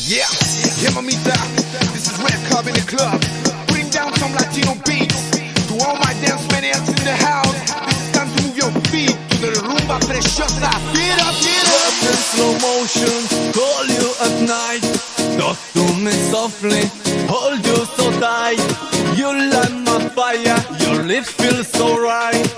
Yeah, yeah, mamita, this is Red Club in the club. Putting down some Latino beats. To all my dance maniacs in the house, this is time to move your feet to the rumba preciosa. Get up, get up. Up in slow motion, call you at night. Talk to me softly, hold you so tight. You light my fire, your lips feel so right.